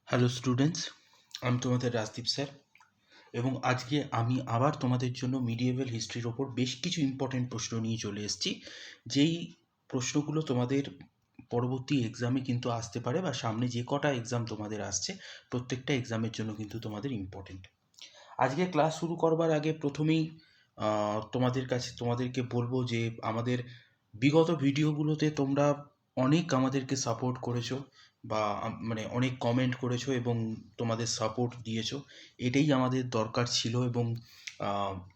Hello students, আমি তোমাদের Rajdeep sir এবং আজকে আমি আবার তোমাদের জন্য মিডিয়েভাল হিস্ট্রির ওপর বেশ কিছু ইম্পর্টেন্ট প্রশ্ন নিয়ে চলে এসেছি। যেই প্রশ্নগুলো তোমাদের পরবর্তী এক্সামে কিন্তু আসতে পারে বা সামনে যে কটা এক্সাম তোমাদের আসছে প্রত্যেকটা এক্সামের জন্য কিন্তু তোমাদের ইম্পর্টেন্ট। আজকে ক্লাস শুরু করবার আগে প্রথমেই তোমাদেরকে বলবো যে আমাদের বিগত ভিডিওগুলোতে তোমরা অনেক আমাদেরকে সাপোর্ট করেছো বা মানে অনেক কমেন্ট করেছো এবং তোমাদের সাপোর্ট দিয়েছো। এটাই আমাদের দরকার ছিল এবং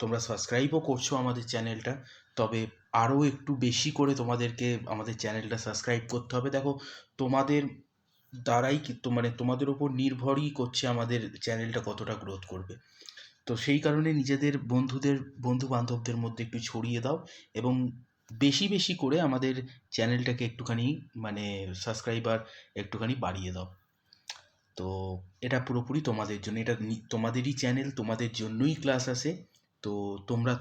তোমরা সাবস্ক্রাইবও করছো আমাদের চ্যানেলটা। তবে আরও একটু বেশি করে তোমাদেরকে আমাদের চ্যানেলটা সাবস্ক্রাইব করতে হবে। দেখো, তোমাদের দ্বারাই কিন্তু মানে তোমাদের ওপর নির্ভরই করছে আমাদের চ্যানেলটা কতটা গ্রোথ করবে। তো সেই কারণে নিজেদের বন্ধু বান্ধবদের মধ্যে একটু ছড়িয়ে দাও এবং বেশি বেশি করে আমাদের চ্যানেলটাকে একটুখানি মানে সাবস্ক্রাইবার একটুখানি বাড়িয়ে দাও। তো এটা পুরোপুরি তোমাদের জন্য, এটা তোমাদেরই চ্যানেল, তোমাদের জন্যই ক্লাস আসে। তো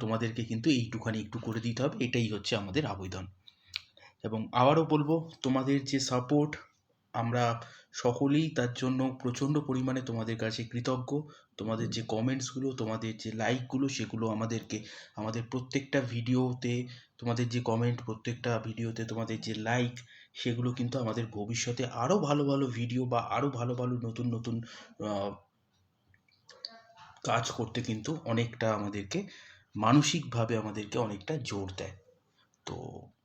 তোমাদেরকে কিন্তু এইটুখানি একটু করে দিতে হবে, এটাই হচ্ছে আমাদের আবেদন। এবং আবারও বলবো, তোমাদের যে সাপোর্ট, আমরা সকলেই তার জন্য প্রচণ্ড পরিমাণে তোমাদের কাছে কৃতজ্ঞ। তোমাদের যে কমেন্টসগুলো, তোমাদের যে লাইকগুলো, সেগুলো আমাদেরকে আমাদের প্রত্যেকটা ভিডিওতে, তোমাদের যে কমেন্ট, প্রত্যেকটা ভিডিওতে তোমাদের যে লাইক, সেগুলো কিন্তু আমাদের ভবিষ্যতে আরও ভালো ভালো ভিডিও বা আরও ভালো ভালো নতুন নতুন কাজ করতে কিন্তু অনেকটা আমাদেরকে মানসিকভাবে আমাদেরকে অনেকটা জোর দেয়। তো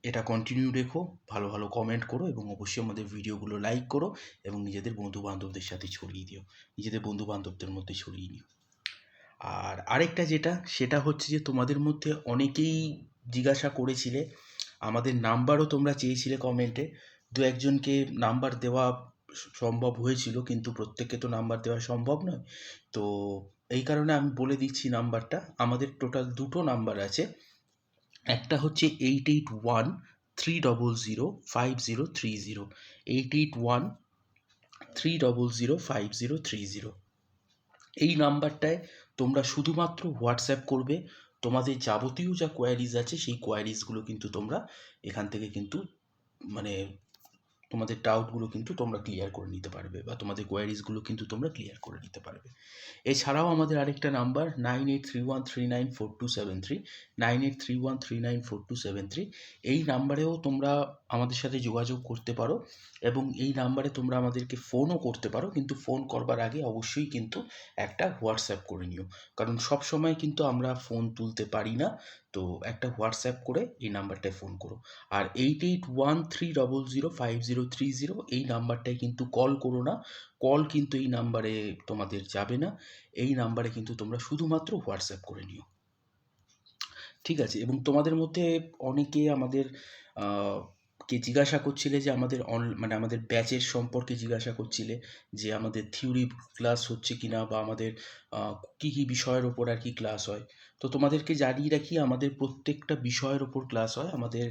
এটা কন্টিনিউ রেখো, ভালো ভালো কমেন্ট করো এবং অবশ্যই আমাদের ভিডিওগুলো লাইক করো এবং নিজেদের বন্ধু বান্ধবদের সাথে ছড়িয়ে দিও, নিজেদের বন্ধু বান্ধবদের মধ্যে ছড়িয়ে নিও। আর আরেকটা যেটা, সেটা হচ্ছে যে তোমাদের মধ্যে অনেকেই জিজ্ঞাসা করেছিলে, আমাদের নাম্বারও তোমরা চেয়েছিলে কমেন্টে। দু একজনকে নাম্বার দেওয়া সম্ভব হয়েছিল, কিন্তু প্রত্যেককে তো নাম্বার দেওয়া সম্ভব নয়। তো এই কারণে আমি বলে দিচ্ছি নাম্বারটা। আমাদের টোটাল দুটো নাম্বার আছে। একটা হচ্ছে 8813005030, 8813005030। এই নাম্বারটায় তোমরা শুধুমাত্র হোয়াটসঅ্যাপ করবে। তোমাদের যাবতীয় যা কোয়ারিজ আছে সেই কোয়ারিজগুলো কিন্তু তোমরা এখান থেকে কিন্তু মানে তোমাদের ডাউটগুলো কিন্তু তোমরা ক্লিয়ার করে নিতে পারবে বা তোমাদের কোয়ারিজগুলো কিন্তু তোমরা ক্লিয়ার করে নিতে পারবে। এছাড়াও আমাদের আরেকটা নাম্বার 9831394273, 9831394273। এই নাম্বারেও তোমরা আমাদের সাথে যোগাযোগ করতে পারো এবং এই নাম্বারে তোমরা আমাদেরকে ফোনও করতে পারো, কিন্তু ফোন করবার আগে অবশ্যই কিন্তু একটা হোয়াটসঅ্যাপ করে নিও, কারণ সব সময় কিন্তু আমরা ফোন তুলতে পারি না। তো একটা হোয়াটসঅ্যাপ করে এই নাম্বারটায় ফোন করো। আর 8813005030, এই নাম্বারটায় কিন্তু কল করো না। কল কিন্তু এই নাম্বারে তোমাদের যাবে না। এই নাম্বারে কিন্তু তোমরা শুধুমাত্র হোয়াটসঅ্যাপ করে নিও, ঠিক আছে? এবং তোমাদের মধ্যে অনেকে আমাদের কে জিজ্ঞাসা করছিলে যে আমাদের মানে আমাদের ব্যাচের সম্পর্কে জিজ্ঞাসা করছিলে, যে আমাদের থিওরি ক্লাস হচ্ছে কিনা বা আমাদের কী কী বিষয়ের ওপর আর কি ক্লাস হয়। তো তোমাদেরকে জানিয়ে রাখি, আমাদের প্রত্যেকটা বিষয়ের ওপর ক্লাস হয়। আমাদের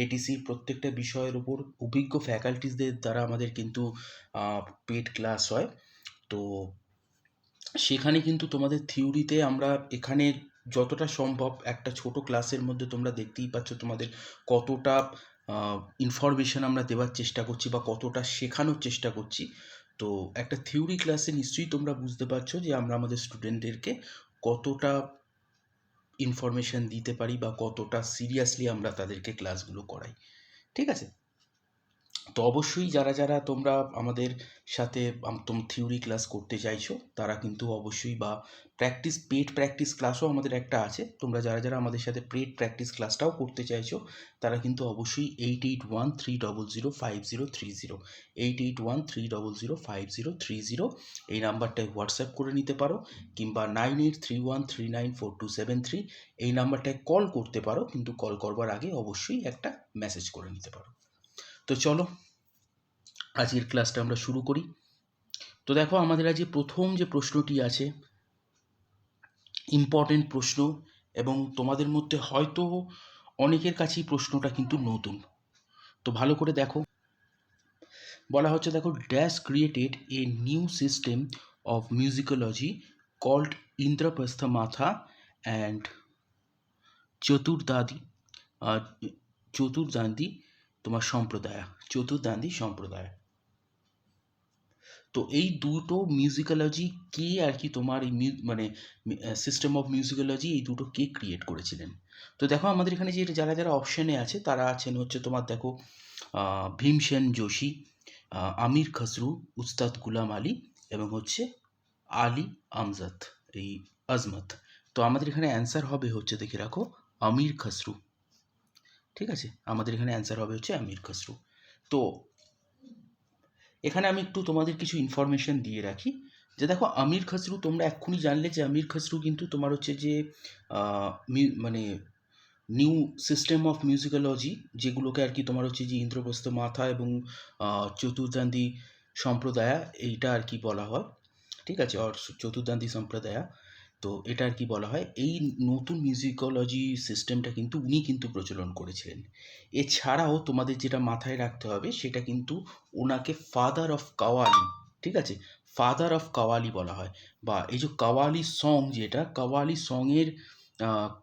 এটিসির প্রত্যেকটা বিষয়ের ওপর অভিজ্ঞ ফ্যাকাল্টিসদের দ্বারা আমাদের কিন্তু পেড ক্লাস হয়। তো সেখানে কিন্তু তোমাদের থিওরিতে আমরা এখানে যতটা সম্ভব একটা ছোট ক্লাসের মধ্যে তোমরা দেখতেই পাচ্ছ তোমাদের কতটা ইনফরমেশন আমরা দেওয়ার চেষ্টা করছি বা কতটা শেখানোর চেষ্টা করছি। তো একটা থিওরি ক্লাসে নিশ্চয়ই তোমরা বুঝতে পারছো যে আমরা আমাদের স্টুডেন্টদেরকে কতটা ইনফরমেশন দিতে পারি বা কতটা সিরিয়াসলি আমরা তাদেরকে ক্লাসগুলো করাই, ঠিক আছে? তো অবশ্যই যারা তোমরা আমাদের সাথে থিওরি ক্লাস করতে চাইছো, তারা কিন্তু অবশ্যই বা পেড প্র্যাকটিস ক্লাসও আমাদের একটা আছে। তোমরা যারা আমাদের সাথে পেড প্র্যাকটিস ক্লাসটাও করতে চাইছো, তারা কিন্তু অবশ্যই 8813005030, 8813005030 এই নাম্বারটায় হোয়াটসঅ্যাপ করে নিতে পারো, কিংবা 9831394273 এই নাম্বারটায় কল করতে পারো, কিন্তু কল করবার আগে অবশ্যই একটা মেসেজ করে নিতে পারো। তো চলো আজকের ক্লাসটা আমরা শুরু করি। তো দেখো, আমাদের আজকে প্রথম যে প্রশ্নটি আছে, ইম্পর্টেন্ট প্রশ্ন, এবং তোমাদের মধ্যে হয়তো অনেকের কাছেই প্রশ্নটা কিন্তু নতুন। তো ভালো করে দেখো, বলা হচ্ছে, দেখো, dash created a new system of musicology called Indraprastha mata and চতুর্দাদি চতুর্দান্দি চতুর্দান্দি সম্প্রদায়। তো এই দুটো মিউজিকোলজি কে আর কি তোমার এই মানে সিস্টেম অফ মিউজিকোলজি এই দুটো কে ক্রিয়েট করেছিলেন? তো দেখো আমাদের এখানে যে যারা যারা অপশানে আছে তারা আছেন হচ্ছে তোমার দেখো ভীমসেন যোশী, আমির খসরু, উস্তাদ গুলাম আলী এবং হচ্ছে আলী আমজাদ, এই আজমত। তো আমাদের এখানে অ্যান্সার হবে হচ্ছে দেখে রাখো আমির খসরু। ঠিক আছে, আমাদের এখানে অ্যান্সার হবে হচ্ছে আমির খসরু। তো এখানে আমি একটু তোমাদের কিছু ইনফরমেশন দিয়ে রাখি যে দেখো আমির খসরু, তোমরা এক্ষুনি জানলে যে আমির খসরু কিন্তু তোমার হচ্ছে যে মানে নিউ সিস্টেম অফ মিউজিকোলজি, যেগুলোকে আর কি তোমার হচ্ছে যে ইন্দ্রপ্রস্থ মাথা এবং চতুর্দান্দি সম্প্রদায়া এইটা আর কি বলা হয়। ঠিক আছে, আর চতুর্দান্দি সম্প্রদায়া, তো এটা আর কি বলা হয়। এই নতুন মিউজিকোলজি সিস্টেমটা কিন্তু উনি কিন্তু প্রচলন করেছিলেন। এছাড়াও তোমাদের যেটা মাথায় রাখতে হবে সেটা কিন্তু ওনাকে ফাদার অফ কাওয়ালি, ঠিক আছে, ফাদার অফ কাওয়ালি বলা হয়। বা এই যে কাওয়ালি সং, যেটা কাওয়ালি সংয়ের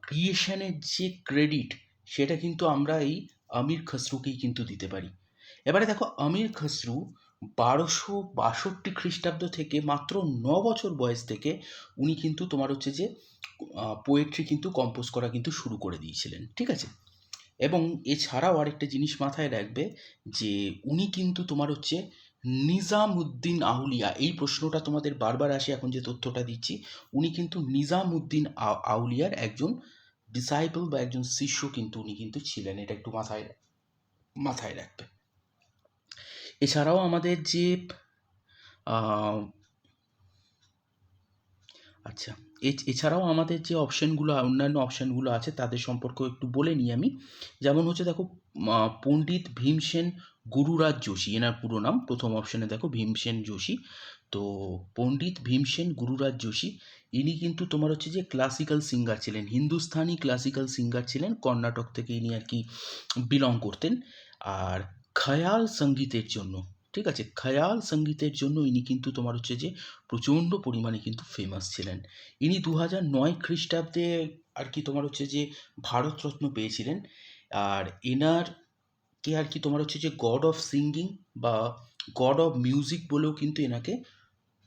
ক্রিয়েশনের যে ক্রেডিট, সেটা কিন্তু আমরা এই আমির খসরুকেই কিন্তু দিতে পারি। এবারে দেখো আমির খসরু 1262 খ্রিস্টাব্দ থেকে মাত্র 9 বছর বয়স থেকে উনি কিন্তু তোমার হচ্ছে যে পোয়েট্রি কিন্তু কম্পোজ করা কিন্তু শুরু করে দিয়েছিলেন। ঠিক আছে, এবং এছাড়াও আরেকটা জিনিস মাথায় রাখবে যে উনি কিন্তু তোমার হচ্ছে নিজামউদ্দিন আউলিয়া, এই প্রশ্নটা তোমাদের বারবার আসে এখন যে তথ্যটা দিচ্ছি, উনি কিন্তু নিজামউদ্দিন আউলিয়ার একজন ডিসাইপল বা একজন শিষ্য কিন্তু উনি কিন্তু ছিলেন। এটা একটু মাথায় মাথায় রাখবে। এছাড়াও আমাদের যে আচ্ছা, এছাড়াও আমাদের যে অপশানগুলো, অন্যান্য অপশানগুলো আছে তাদের সম্পর্কেও একটু বলে নিই আমি। যেমন হচ্ছে দেখো পণ্ডিত ভীমসেন গুরুরাজ যোশী, এনার পুরো নাম। প্রথম অপশানে দেখো ভীমসেন যোশী। তো পণ্ডিত ভীমসেন গুরুরাজ যোশী ইনি কিন্তু তোমার হচ্ছে যে ক্লাসিক্যাল সিঙ্গার ছিলেন, হিন্দুস্তানি ক্লাসিক্যাল সিঙ্গার ছিলেন, কর্ণাটক থেকে ইনি আর কি বিলং করতেন। আর খয়াল সঙ্গীতের জন্য, ঠিক আছে, খয়াল সঙ্গীতের জন্য ইনি কিন্তু তোমার হচ্ছে যে প্রচণ্ড পরিমাণে কিন্তু ফেমাস ছিলেন। ইনি 2009 খ্রিস্টাব্দে আর কি তোমার হচ্ছে যে ভারতরত্ন পেয়েছিলেন। আর এনার কে আর কি তোমার হচ্ছে যে গড অফ সিঙ্গিং বা গড অফ মিউজিক বলেও কিন্তু এনাকে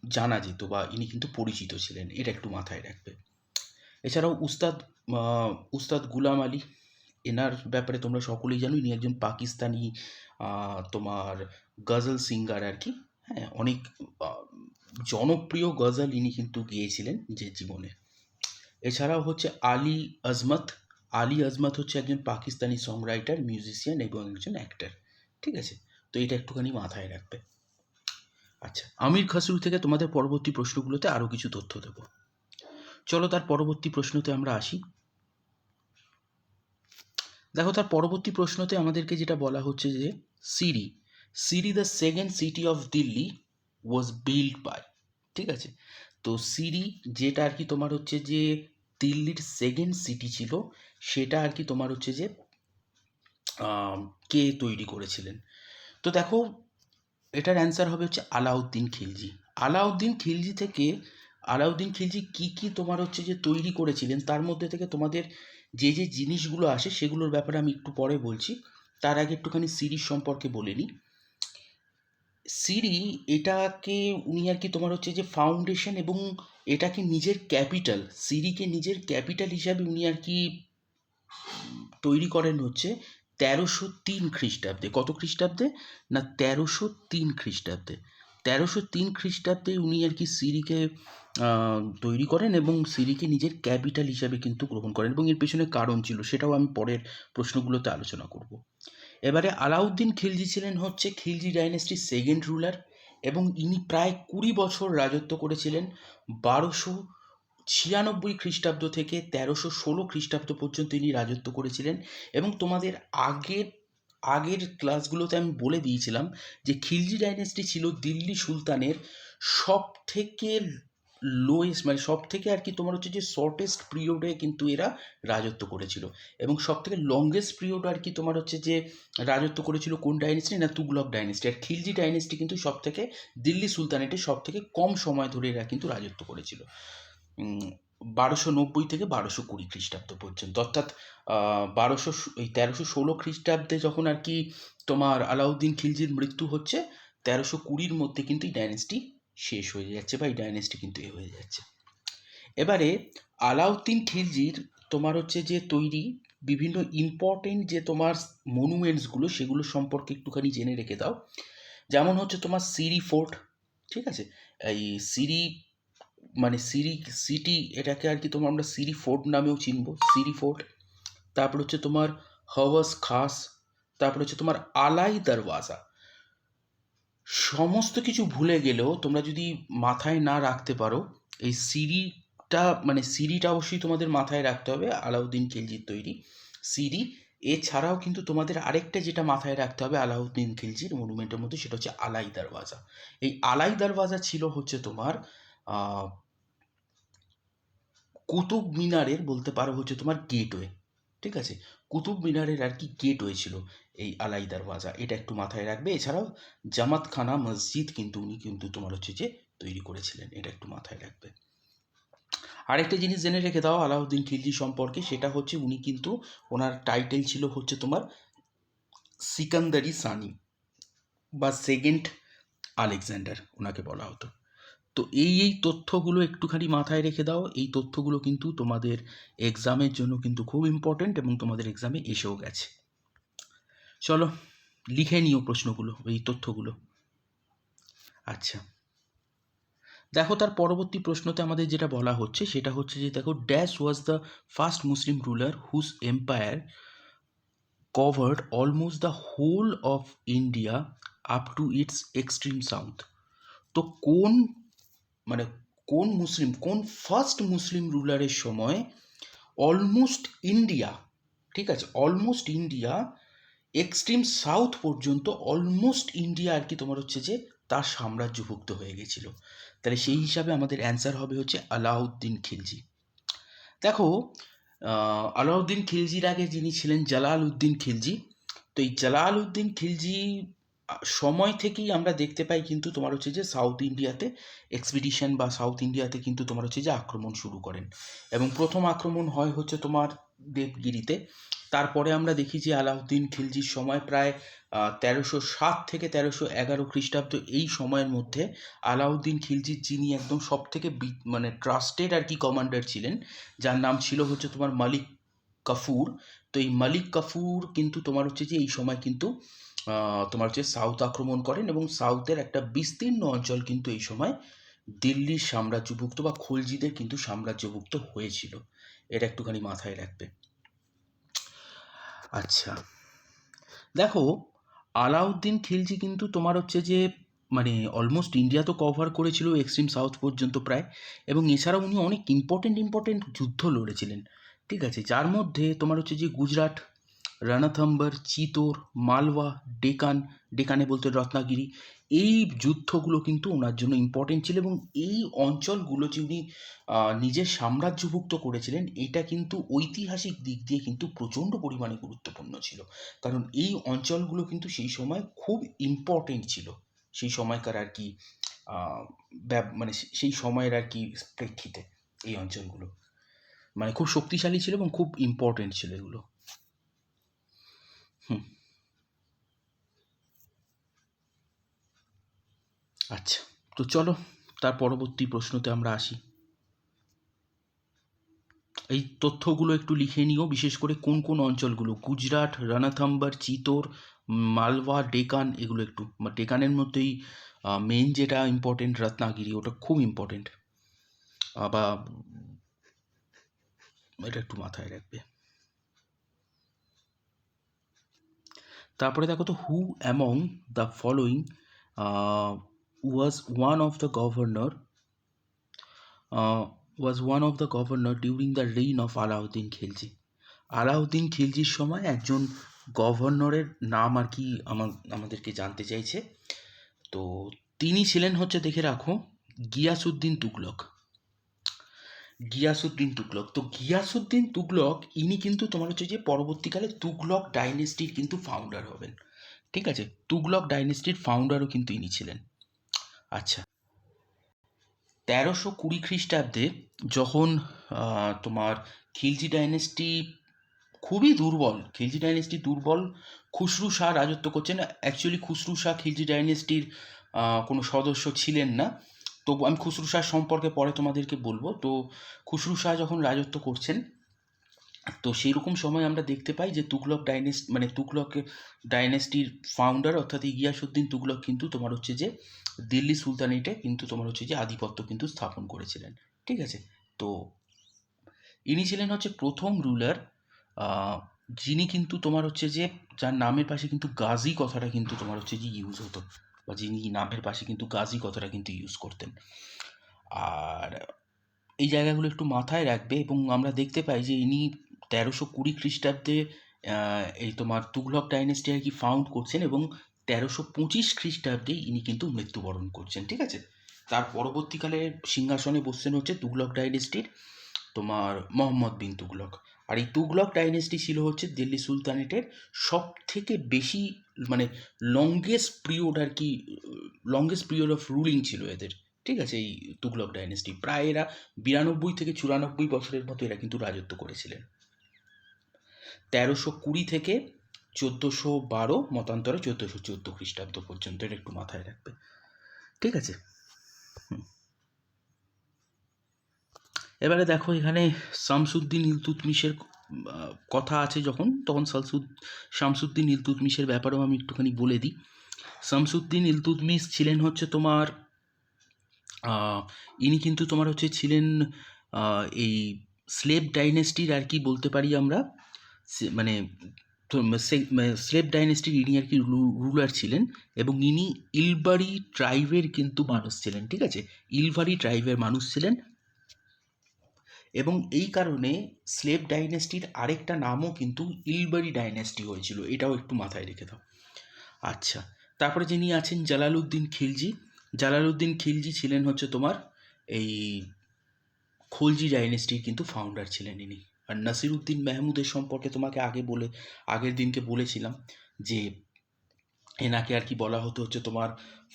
জানা যেত, বা ইনি কিন্তু পরিচিত ছিলেন। এটা একটু মাথায় রাখবে। এছাড়াও উস্তাদ গুলাম আলী, এনার ব্যাপারে তোমরা সকলেই জানো, ইনি একজন পাকিস্তানি তোমার গজল সিঙ্গার আর কি। হ্যাঁ, অনেক জনপ্রিয় গজল ইনি কিন্তু গেয়েছিলেন যে জীবনে। এছাড়াও হচ্ছে আলী আজমত। আলী আজমত হচ্ছে একজন পাকিস্তানি সং রাইটার, মিউজিশিয়ান এবং একজন অ্যাক্টর। ঠিক আছে, তো এটা একটুখানি মাথায় রাখবে। আচ্ছা, আমির খসরু থেকে তোমাদের পরবর্তী প্রশ্নগুলোতে আরও কিছু তথ্য দেব। চলো তার পরবর্তী প্রশ্নতে আমরা আসি। দেখো তার পরবর্তী প্রশ্নতে আমাদেরকে যেটা বলা হচ্ছে যে Siri the second city of Delhi was build by, ঠিক আছে। তো সিরি যেটা আর কি তোমার হচ্ছে যে দিল্লির সেকেন্ড সিটি ছিল, সেটা আর কি তোমার হচ্ছে যে কে তৈরি করেছিলেন? তো দেখো এটার অ্যান্সার হবে হচ্ছে আলাউদ্দিন খিলজি। আলাউদ্দিন খিলজি কি তোমার হচ্ছে যে তৈরি করেছিলেন, তার মধ্যে থেকে তোমাদের যে যে জিনিসগুলো আসে সেগুলোর ব্যাপারে আমি একটু পরে বলছি। তার আগে একটুখানি সিরিজ সম্পর্কে বলে নিই। সিরি এটাকে উনি আর কি তোমার হচ্ছে যে ফাউন্ডেশন এবং এটাকে নিজের ক্যাপিটাল, সিরিকে নিজের ক্যাপিটাল হিসাবে উনি আর কি তৈরি করেন হচ্ছে 1303 খ্রিস্টাব্দে। কত খ্রিস্টাব্দে? না 1303 খ্রিস্টাব্দে। 1303 খ্রিস্টাব্দে উনি আর কি সিরিকে তৈরি করেন এবং সিরিকে নিজের ক্যাপিটাল হিসাবে কিন্তু গ্রহণ করেন, এবং এর পেছনে কারণ ছিল, সেটাও আমি পরের প্রশ্নগুলোতে আলোচনা করব। এবারে আলাউদ্দিন খিলজি ছিলেন হচ্ছে খিলজি ডাইনেস্টির সেকেন্ড রুলার, এবং ইনি প্রায় 20 বছর রাজত্ব করেছিলেন। 1296 খ্রিস্টাব্দ থেকে 1316 খ্রিস্টাব্দ পর্যন্ত ইনি রাজত্ব করেছিলেন। এবং তোমাদের আগের আগের ক্লাসগুলোতে আমি বলে দিয়েছিলাম যে খিলজি ডাইনেস্টি ছিল দিল্লি সুলতানের সব থেকে লোয়েস্ট, মানে সব থেকে আর কি তোমার হচ্ছে যে শর্টেস্ট পিরিয়ডে কিন্তু এরা রাজত্ব করেছিল, এবং সব থেকে লংগেস্ট পিরিয়ড আর কি তোমার হচ্ছে যে রাজত্ব করেছিল কোন ডাইনেস্টি? না তুগলক ডাইনেস্টি। আর খিলজি ডাইনেস্টি কিন্তু সব থেকে দিল্লি সুলতানেটে সব থেকে কম সময় ধরে এরা কিন্তু রাজত্ব করেছিল, 1290 থেকে 1220 খ্রিস্টাব্দ পর্যন্ত। অর্থাৎ 1316 খ্রিস্টাব্দে যখন আর কি তোমার আলাউদ্দিন খিলজির মৃত্যু হচ্ছে, 1320-র মধ্যে কিন্তু এই ডাইনেস্টি শেষ হয়ে যাচ্ছে বা এই ডাইনেস্টি কিন্তু এ হয়ে যাচ্ছে। এবারে আলাউদ্দিন খিলজির তোমার হচ্ছে যে তৈরি বিভিন্ন ইম্পর্টেন্ট যে তোমার মনুমেন্টসগুলো সেগুলো সম্পর্কে একটুখানি জেনে রেখে দাও। যেমন হচ্ছে তোমার সিরি ফোর্ট, ঠিক আছে? এই সিরি মানে সিরি সিটি, এটাকে আর কি তোমার আমরা সিরি ফোর্ট নামেও চিনবো, সিরি ফোর্ট। তারপর হচ্ছে তোমার হওয়াস খাস, তারপর হচ্ছে তোমার আলাই দরওয়াজা। সমস্ত কিছু ভুলে গেলেও তোমরা যদি মাথায় না রাখতে পারো এই সিরিটা, মানে সিরিটা অবশ্যই তোমাদের মাথায় রাখতে হবে, আলাউদ্দিন খিলজির তৈরি সিরি। এছাড়াও কিন্তু তোমাদের আরেকটা যেটা মাথায় রাখতে হবে আলাউদ্দিন খিলজির মনুমেন্টের মধ্যে, সেটা হচ্ছে আলাই দরওয়াজা। এই আলাই দরওয়াজা ছিল হচ্ছে তোমার কুতুব মিনারের, বলতে পারো হচ্ছে তোমার গেটওয়ে, ঠিক আছে? কুতুব মিনারের আর কি গেটওয়ে ছিল এই আলাই দরওয়াজা, এটা একটু মাথায় রাখবে। এছাড়াও জামাতখানা মসজিদ কিন্তু উনি কিন্তু তোমার হচ্ছে যে তৈরি করেছিলেন, এটা একটু মাথায় রাখবে। আরেকটা জিনিস জেনে রেখে দাও আলাউদ্দিন খিলজি সম্পর্কে, সেটা হচ্ছে উনি কিন্তু ওনার টাইটেল ছিল হচ্ছে তোমার সিকান্দারি সানি বা সেকেন্ড আলেকজান্ডার ওনাকে বলা হতো। তো এই তথ্যগুলো একটুখানি মাথায় রেখে দাও। এই তথ্যগুলো কিন্তু তোমাদের এক্সামের জন্য কিন্তু খুব ইম্পর্টেন্ট এবং তোমাদের এক্সামে এসেও গেছে। চলো লিখে নিও প্রশ্নগুলো, এই তথ্যগুলো। আচ্ছা, দেখো তার পরবর্তী প্রশ্নতে আমাদের যেটা বলা হচ্ছে সেটা হচ্ছে যে দেখো, dash was the first Muslim ruler whose empire covered almost the whole of India up to its extreme south. তো কোন, মানে কোন ফার্স্ট মুসলিম রুলারের সময় অলমোস্ট ইন্ডিয়া, ঠিক আছে, অলমোস্ট ইন্ডিয়া এক্সট্রিম সাউথ পর্যন্ত, অলমোস্ট ইন্ডিয়া আর কি তোমার হচ্ছে যে তার সাম্রাজ্যভুক্ত হয়ে গেছিল? তাহলে সেই হিসাবে আমাদের অ্যান্সার হবে হচ্ছে আলাউদ্দিন খিলজি। দেখো আলাউদ্দিন খিলজির আগে যিনি ছিলেন জালাল উদ্দিন খিলজি। তো এই জালাল উদ্দিন খিলজি সময় থেকেই আমরা দেখতে পাই কিন্তু তোমার হচ্ছে যে সাউথ ইন্ডিয়াতে এক্সপিডিশন বা সাউথ ইন্ডিয়াতে কিন্তু তোমার হচ্ছে যে আক্রমণ শুরু করেন, এবং প্রথম আক্রমণ হয় হচ্ছে তোমার দেবগিরিতে। তারপরে আমরা দেখি যে আলাউদ্দিন খিলজির সময় প্রায় 1307 থেকে 1311 খ্রিস্টাব্দ, এই সময়ের মধ্যে আলাউদ্দিন খিলজির যিনি একদম সব থেকে মানে ট্রাস্টেড আর কি কমান্ডার ছিলেন, যার নাম ছিল হচ্ছে তোমার মালিক কাফুর। তো এই মালিক কাফুর কিন্তু তোমার হচ্ছে যে এই সময় কিন্তু তোমার হচ্ছে সাউথ আক্রমণ করেন, এবং সাউথের একটা বিস্তীর্ণ অঞ্চল কিন্তু এই সময় দিল্লির সাম্রাজ্যভুক্ত বা খলজিদের কিন্তু সাম্রাজ্যভুক্ত হয়েছিল, এটা একটুখানি মাথায় রাখবে। আচ্ছা, দেখো আলাউদ্দিন খিলজি কিন্তু তোমার হচ্ছে যে মানে অলমোস্ট ইন্ডিয়া তো কভার করেছিল এক্সট্রিম সাউথ পর্যন্ত প্রায়, এবং এছাড়াও উনি অনেক ইম্পর্টেন্ট যুদ্ধ লড়েছিলেন, ঠিক আছে? যার মধ্যে তোমার হচ্ছে যে গুজরাট, রণথম্বর, চিতোর, মালওয়া, ডেকানে বলতে রত্নাগিরি, এই যুদ্ধগুলো কিন্তু ওনার জন্য ইম্পর্টেন্ট ছিল, এবং এই অঞ্চলগুলো যে উনি নিজের সাম্রাজ্যভুক্ত করেছিলেন, এটা কিন্তু ঐতিহাসিক দিক দিয়ে কিন্তু প্রচণ্ড পরিমাণে গুরুত্বপূর্ণ ছিল। কারণ এই অঞ্চলগুলো কিন্তু সেই সময় খুব ইম্পর্টেন্ট ছিল, সেই সময়কার আর কি মানে সেই সময়ের আর কি প্রেক্ষিতে এই অঞ্চলগুলো মানে খুব শক্তিশালী ছিল এবং খুব ইম্পর্টেন্ট ছিল এগুলো। আচ্ছা, তো চলো তার পরবর্তী প্রশ্নতে আমরা আসি। এই তথ্যগুলো একটু লিখে নিও, বিশেষ করে কোন কোন অঞ্চলগুলো, গুজরাট, রণথম্বর, চিতোর, মালওয়া, ডেকান, এগুলো একটু, ডেকানের মধ্যেই মেইন যেটা ইম্পর্টেন্ট রত্নাগিরি, ওটা খুব ইম্পর্টেন্ট, বা এটা একটু মাথায় রাখবে। তারপরে দেখো তো, who among the following was one of the governor during the reign of Alauddin Khilji. Alauddin খিলজির সময় একজন গভর্নরের নাম আর কি আমাদেরকে জানতে চাইছে। তো তিনি ছিলেন হচ্ছে, দেখে রাখো, গিয়াসউদ্দিন তুগলক। তো গিয়াসউদ্দিন তুগলক ইনি কিন্তু তোমার হচ্ছে যে পরবর্তীকালে তুগলক ডাইনেস্টির কিন্তু ফাউন্ডার হবেন, ঠিক আছে? তুগলক ডাইনেস্টির ফাউন্ডারও কিন্তু ইনি ছিলেন। আচ্ছা, 1320 খ্রিস্টাব্দে যখন তোমার খিলজি ডাইনেস্টি খুবই দুর্বল, খুসরু শাহ রাজত্ব করছেন। অ্যাকচুয়ালি খুসরু শাহ খিলজি ডাইনেস্টির কোনো সদস্য ছিলেন না, তো আমি খুসরু শাহ সম্পর্কে পরে তোমাদেরকে বলবো। তো খুসরু শাহ যখন রাজত্ব করছেন, তো সেই রকম সময় আমরা দেখতে পাই যে তুগলক তুগলক ডাইনেস্টির ফাউন্ডার অর্থাৎ গিয়াসউদ্দিন তুগলক কিন্তু তোমার হচ্ছে যে দিল্লি সুলতানেটে কিন্তু তোমার হচ্ছে যে আধিপত্য কিন্তু স্থাপন করেছিলেন। ঠিক আছে, তো ইনি ছিলেন হচ্ছে প্রথম রুলার যিনি কিন্তু তোমার হচ্ছে যে যার নামের পাশে কিন্তু গাজী কথাটা কিন্তু তোমার হচ্ছে যে ইউজ হতো, বা যিনি নামের পাশে কিন্তু গাজী কথাটা কিন্তু ইউজ করতেন। আর এই জায়গাগুলো একটু মাথায় রাখবে। এবং আমরা দেখতে পাই যে ইনি 1320 খ্রিস্টাব্দে এই তোমার তুঘলক ডাইনেস্টি আর কি ফাউন্ড করছেন, এবং 1325 খ্রিস্টাব্দে ইনি কিন্তু মৃত্যুবরণ করছেন। ঠিক আছে, তার পরবর্তীকালে সিংহাসনে বসছেন হচ্ছে তুঘলক ডাইনেস্টির তোমার মোহাম্মদ বিন তুঘলক। আর এই তুঘলক ডাইনেস্টি ছিল হচ্ছে দিল্লি সুলতানেটের সব থেকে বেশি মানে লংগেস্ট পিরিয়ড অফ রুলিং ছিল এদের। ঠিক আছে, এই তুঘলক ডাইনেস্টি প্রায় এরা 92 থেকে 94 বছরের মতো এরা কিন্তু রাজত্ব করেছিলেন। 1320 থেকে 1412 মতান্তরে 1414 খ্রিস্টাব্দ পর্যন্ত, এটা একটু মাথায় রাখবে। ঠিক আছে, এবারে দেখো এখানে শামসুদ্দিন ইলতুৎমিশের কথা আছে যখন, তখন শামসুদ্দিন ইলতুৎমিশের ব্যাপারেও আমি একটুখানি বলে দিই। শামসুদ্দিন ইলতুৎমিশ ছিলেন হচ্ছে তোমার ইনি কিন্তু তোমার হচ্ছে ছিলেন এই স্লেভ ডাইনেস্টির আর কি বলতে পারি আমরা, মানে স্লেভ ডাইনেস্টির ইনি আর কি রুলার ছিলেন, এবং ইনি ইলবারি ট্রাইবের কিন্তু মানুষ ছিলেন। ঠিক আছে, ইলবারি ট্রাইবের মানুষ ছিলেন, এবং এই কারণে স্লেভ ডাইনেস্টির আরেকটা নামও কিন্তু ইলবারি ডাইনেস্টি হয়েছিল, এটাও একটু মাথায় রেখে দাও। আচ্ছা, তারপরে যিনি আছেন জালালউদ্দিন খিলজি। জালালউদ্দিন খিলজি ছিলেন হচ্ছে তোমার এই খলজি ডাইনেস্টির কিন্তু ফাউন্ডার ছিলেন ইনি। আর নাসিরউদ্দিন মেহমুদের সম্পর্কে তোমাকে আগের দিনকে বলেছিলাম যে এনাকে আর কি বলা হতো হচ্ছে তোমার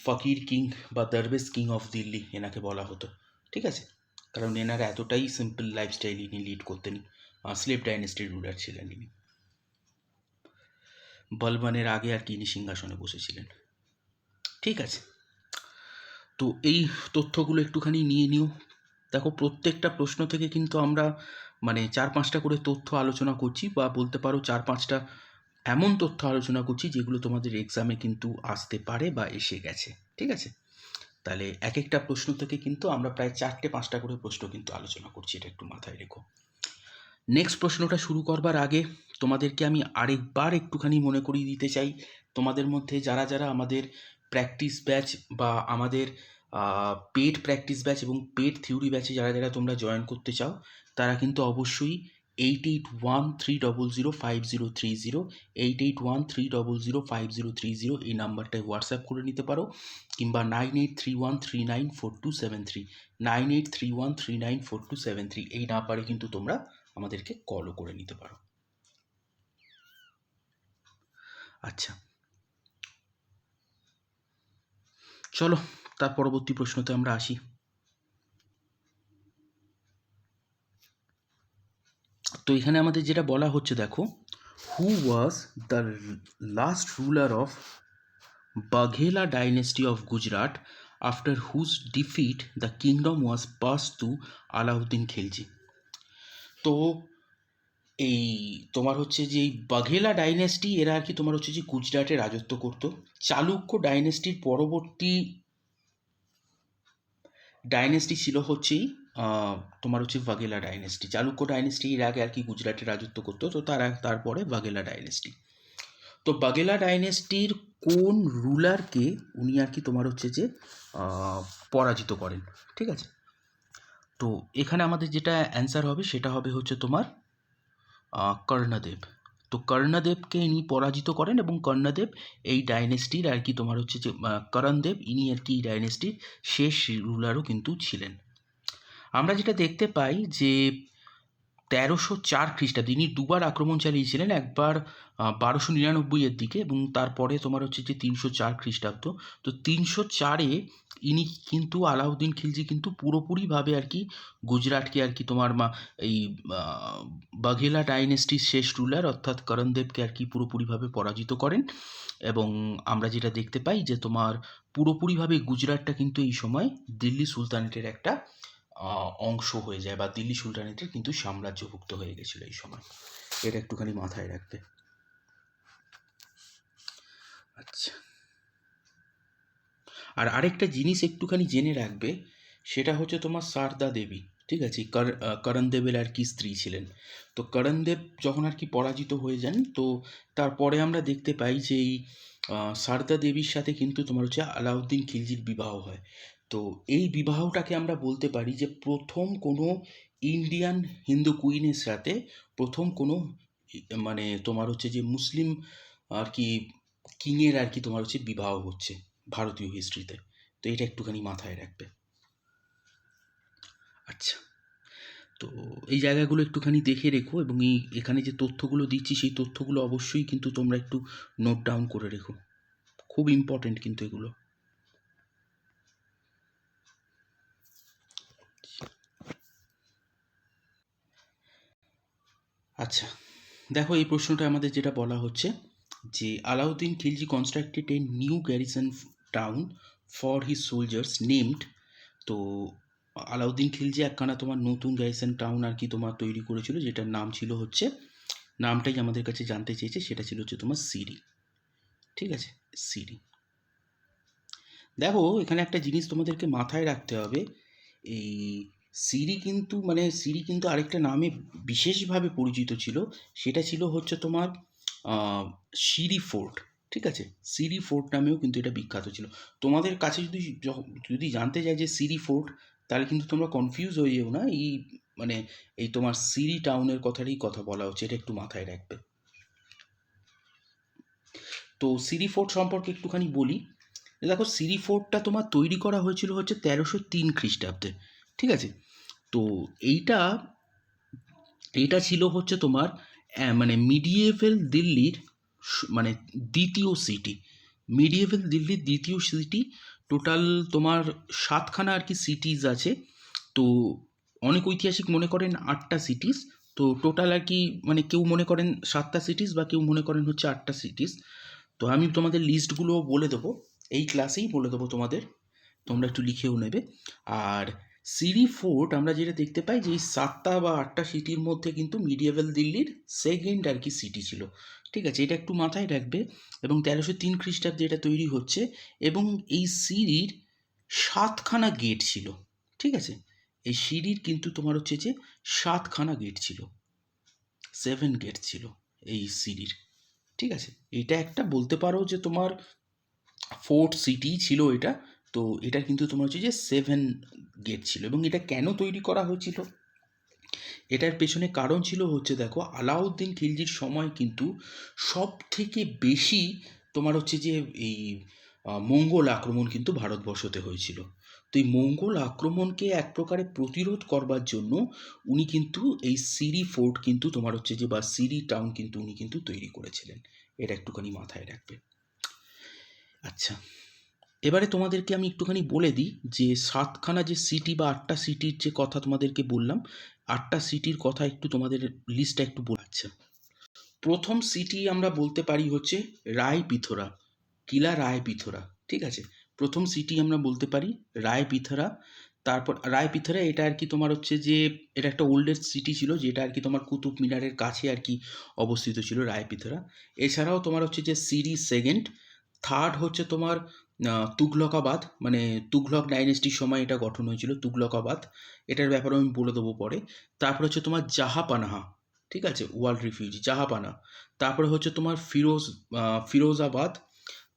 ফকির কিং বা দরবেশ কিং অফ দিল্লি এনাকে বলা হতো। ঠিক আছে, কারণ এনারা এতটাই সিম্পল লাইফস্টাইল ইনি লিড করতেন। স্লেভ ডাইনেস্টির রুলার ছিলেন ইনি। বলবানের আগে আর কি ইনি সিংহাসনে বসেছিলেন। ঠিক আছে, তো এই তথ্যগুলো একটুখানি নিয়ে নিও। দেখো প্রত্যেকটা প্রশ্ন থেকে কিন্তু আমরা 4-5টা করে তথ্য আলোচনা করছি, বা বলতে পারো 4-5টা এমন তথ্য আলোচনা করছি যেগুলো তোমাদের এক্সামে কিন্তু আসতে পারে বা এসে গেছে। ঠিক আছে, তাহলে এক একটা প্রশ্ন থেকে কিন্তু আমরা প্রায় 4-5টা করে প্রশ্ন কিন্তু আলোচনা করছি, এটা একটু মাথায় রেখো। নেক্সট প্রশ্নটা শুরু করবার আগে তোমাদেরকে আমি আরেকবার একটুখানি মনে করিয়ে দিতে চাই, তোমাদের মধ্যে যারা যারা আমাদের প্র্যাকটিস ব্যাচ বা আমাদের পেড প্র্যাকটিস ব্যাচ এবং পেড থিওরি ব্যাচে যারা যারা তোমরা জয়েন করতে চাও, তারা কিন্তু অবশ্যই 8813005030 8813005030 এই নাম্বারটায় হোয়াটসঅ্যাপ করে নিতে পারো, কিংবা 9831394273 9831394273 এই নাম্বারে কিন্তু তোমরা আমাদেরকে কলও করে নিতে পারো। আচ্ছা, চলো তার পরবর্তী প্রশ্নতে আমরা আসি। তো এখানে আমাদের যেটা বলা হচ্ছে দেখো, who was the last ruler of Baghela dynasty of Gujarat after whose defeat the kingdom was pass to Alauddin Khilji. তো এই তোমার হচ্ছে যে এই বাঘেলা ডাইনেস্টি এরা আর কি তোমার হচ্ছে যে গুজরাটে রাজত্ব করত। চালুক্য ডাইনেস্টির পরবর্তী ডাইনেস্টি ছিল হচ্ছেই তোমার হচ্ছে বাঘেলা ডাইনেস্টি। চালুক্য ডাইনেস্টি এর আগে আর কি গুজরাটে রাজত্ব করতো, তো তারপরে বাঘেলা ডাইনেস্টি। তো বাঘেলা ডাইনেস্টির কোন রুলারকে উনি আর কি তোমার হচ্ছে যে পরাজিত করেন। ঠিক আছে, তো এখানে আমাদের যেটা অ্যান্সার হবে সেটা হবে হচ্ছে তোমার কর্ণদেব। তো কর্ণদেবকে ইনি পরাজিত করেন, এবং কর্ণদেব এই ডাইনেস্টির আর কি তোমার হচ্ছে যে করণদেব ইনি আর কি এই ডাইনেস্টির শেষ রুলারও কিন্তু ছিলেন। আমরা যেটা দেখতে পাই যে 1304 খ্রিস্টাব্দে ইনি দুবার আক্রমণ চালিয়েছিলেন, একবার 1299 এর দিকে এবং তারপরে তোমার হচ্ছে যে 304 খ্রিস্টাব্দ। তো 304-এ ইনি কিন্তু আলাউদ্দিন খিলজি কিন্তু পুরোপুরিভাবে আর কি গুজরাটকে আর কি তোমার এই বাঘেলা ডাইনেস্টির শেষ রুলার অর্থাৎ করণদেবকে আর কি পুরোপুরিভাবে পরাজিত করেন। এবং আমরা যেটা দেখতে পাই যে তোমার পুরোপুরিভাবে গুজরাটটা কিন্তু এই সময় দিল্লি সুলতানেটের একটা অংশ হয়ে যায়, বা দিল্লি সুলতানেটের কিন্তু সাম্রাজ্যভুক্ত হয়ে গেছিল এই সময়। এটা একটুখানি মাথায় রাখবে। আচ্ছা, আর আরেকটা জিনিস একটুখানি জেনে রাখবে, সেটা হচ্ছে তোমার সারদা দেবী, ঠিক আছে, করণদেবের আর কি স্ত্রী ছিলেন। তো করণদেব যখন আর কি পরাজিত হয়ে যান, তো তারপরে আমরা দেখতে পাই যে এই সারদা দেবীর সাথে কিন্তু তোমার হচ্ছে আলাউদ্দিন খিলজির বিবাহ হয়। তো এই বিবাহটাকে আমরা বলতে পারি যে প্রথম কোনো ইন্ডিয়ান হিন্দু কুইনের সাথে প্রথম কোনো মানে তোমার হচ্ছে যে মুসলিম আর কি কিংয়ের আর কি তোমার হচ্ছে বিবাহ হচ্ছে ভারতীয় হিস্ট্রিতে। তো এটা একটুখানি মাথায় রাখবে। আচ্ছা, তো এই জায়গাগুলো একটুখানি দেখে রেখো, এবং এখানে যে তথ্যগুলো দিচ্ছি সেই তথ্যগুলো অবশ্যই কিন্তু তোমরা একটু নোট ডাউন করে রেখো, খুব ইম্পর্টেন্ট কিন্তু এগুলো। আচ্ছা, দেখো এই প্রশ্নটা আমাদের যেটা বলা হচ্ছে যে Alauddin Khilji constructed a new garrison town for his soldiers named. তো আলাউদ্দিন খিলজি একখানা তোমার নতুন গ্যারিসন টাউন আর কি তোমার তৈরি করেছিল, যেটার নাম ছিল হচ্ছে, নামটাই আমাদের কাছে জানতে চেয়েছে, সেটা ছিল হচ্ছে তোমার সিরি। ঠিক আছে, সিরি। দেখো এখানে একটা জিনিস তোমাদেরকে মাথায় রাখতে হবে, এই সিরি কিন্তু আরেকটা নামে বিশেষভাবে পরিচিত ছিল, সেটা ছিল হচ্ছে তোমার সিরি ফোর্ট। ঠিক আছে, সিরি ফোর্ট নামেও কিন্তু এটা বিখ্যাত ছিল। তোমাদের কাছে যদি জানতে চাই যে সিরি ফোর্ট, তাহলে কিন্তু তোমরা কনফিউজ হয়ে যেও না, মানে এই তোমার সিরি টাউনের কথারই কথা বলা হচ্ছে, এটা একটু মাথায় রাখবে। তো সিরি ফোর্ট সম্পর্কে একটুখানি বলি। দেখো সিরি ফোর্টটা তোমার তৈরি করা হয়েছিল হচ্ছে 1303 খ্রিস্টাব্দে। ঠিক আছে, তো এইটা ছিল হচ্ছে তোমার মানে মিডিয়েভেল দিল্লির মানে দ্বিতীয় সিটি, মিডিয়েভেল দিল্লির দ্বিতীয় সিটি। টোটাল তোমার 7খানা আর কি সিটিজ আছে। তো অনেক ঐতিহাসিক মনে করেন 8টা সিটিস। তো টোটাল আর কি মানে কেউ মনে করেন 7টা সিটিস, বা কেউ মনে করেন হচ্ছে 8টা সিটিস। তো আমি তোমাদের লিস্টগুলো বলে দেবো, এই ক্লাসেই বলে দেবো তোমাদের, তোমরা একটু লিখেও নেবে। আর সিরি ফোর্ট আমরা যেটা দেখতে পাই যে এই 7টা বা 8টা সিটির মধ্যে কিন্তু মিডিয়েভেল দিল্লির সেকেন্ড আর কি সিটি ছিল। ঠিক আছে, এটা একটু মাথায় রাখবে। এবং 1303 খ্রিস্টাব্দে এটা তৈরি হচ্ছে, এবং এই সিরির 7খানা গেট ছিল। ঠিক আছে, এই সিরির কিন্তু তোমার হচ্ছে যে 7খানা গেট ছিল, 7 গেট ছিল এই সিরির। ঠিক আছে, এটা একটা বলতে পারো যে তোমার ফোর্ট সিটি ছিল এটা। তো এটা কিন্তু তোমার হচ্ছে যে 7 গেট ছিল। এবং এটা কেন তৈরি করা হয়েছিল, এটার পেছনে কারণ ছিল হচ্ছে, দেখো আলাউদ্দিন খিলজির সময় কিন্তু সব থেকে বেশি তোমার হচ্ছে যে এই মঙ্গল আক্রমণ কিন্তু ভারতবর্ষতে হয়েছিল। তো এই মঙ্গল আক্রমণকে এক প্রকারে প্রতিরোধ করবার জন্য উনি কিন্তু এই সিরি ফোর্ট কিন্তু তোমার হচ্ছে যে বা সিরি টাউন কিন্তু উনি কিন্তু তৈরি করেছিলেন। এটা একটুখানি মাথায় রাখবে। আচ্ছা, এবারে তোমাদেরকে আমি একটুখানি বলে দিই যে 7খানা যে সিটি বা 8টা সিটির যে কথা তোমাদেরকে বললাম, 8টা সিটির কথা একটু তোমাদের লিস্টটা একটু বলাচ্ছে। প্রথম সিটি আমরা বলতে পারি হচ্ছে রায়পিথোরা, কিলা রায়পিথোরা। ঠিক আছে, প্রথম সিটি আমরা বলতে পারি রায়পিথোরা। তারপর রায়পিথোরা এটা আর কি তোমার হচ্ছে যে এটা একটা ওল্ডেস্ট সিটি ছিল, যেটা আর কি তোমার কুতুব মিনারের কাছে আর কি অবস্থিত ছিল রায়পিথোরা। এছাড়াও তোমার হচ্ছে যে সিরি সেকেন্ড। থার্ড হচ্ছে তোমার তুঘলকাবাদ, মানে তুঘলক ডাইনেস্টির সময় এটা গঠন হয়েছিল, তুঘলকাবাদ। এটার ব্যাপারে আমি বলে দেবো পরে। তারপর হচ্ছে তোমার জাহাপানাহা। ঠিক আছে, ওয়ার্ল্ড রিফিউজি জাহাপানা। তারপরে হচ্ছে তোমার ফিরোজাবাদ।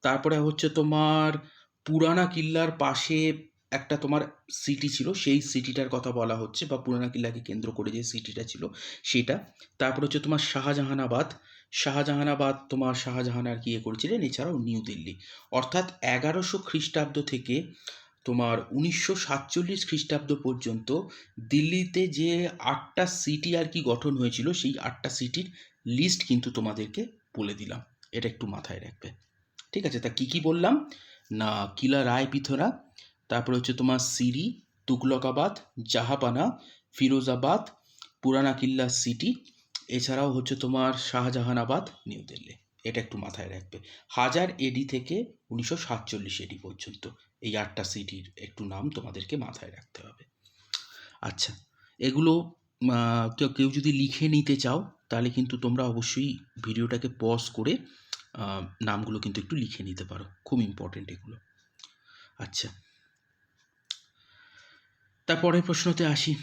তারপরে হচ্ছে তোমার পুরানা কিল্লার পাশে একটা তোমার সিটি ছিল, সেই সিটিটার কথা বলা হচ্ছে, বা পুরানা কিল্লাকে কেন্দ্র করে যে সিটিটা ছিল সেটা। তারপর হচ্ছে তোমার শাহজাহানাবাদ। শাহজাহানাবাদ তোমার শাহজাহান আর কি করেছিলেন। এছাড়াও নিউ দিল্লি। অর্থাৎ 1100 খ্রিস্টাব্দ থেকে তোমার 1947 খ্রিস্টাব্দ পর্যন্ত দিল্লিতে যে 8টা সিটি আর কি গঠন হয়েছিল, সেই 8টা সিটির লিস্ট কিন্তু তোমাদেরকে বলে দিলাম, এটা একটু মাথায় রাখবে। ঠিক আছে, তা কি কি বললাম না, কিলা রায় পিথোরা, তারপরে হচ্ছে তোমার সিরি, তুগলকাবাদ, জাহাপানা, ফিরোজাবাদ, পুরানা কিল্লা সিটি, এছাড়াও হচ্ছে তোমার শাহজাহানাবাদ, নিউ দিল্লি, এটা একটু মাথায় রাখবে। 1000 এডি থেকে 1947 এডি পর্যন্ত এই 8টা সিটির একটু নাম তোমাদেরকে মাথায় রাখতে হবে। আচ্ছা, এগুলো কেউ যদি লিখে নিতে চাও তাহলে কিন্তু তোমরা অবশ্যই ভিডিওটাকে পজ করে নামগুলো কিন্তু একটু লিখে নিতে পারো, খুব ইম্পর্টেন্ট এগুলো। আচ্ছা, তারপরের প্রশ্নতে আসি।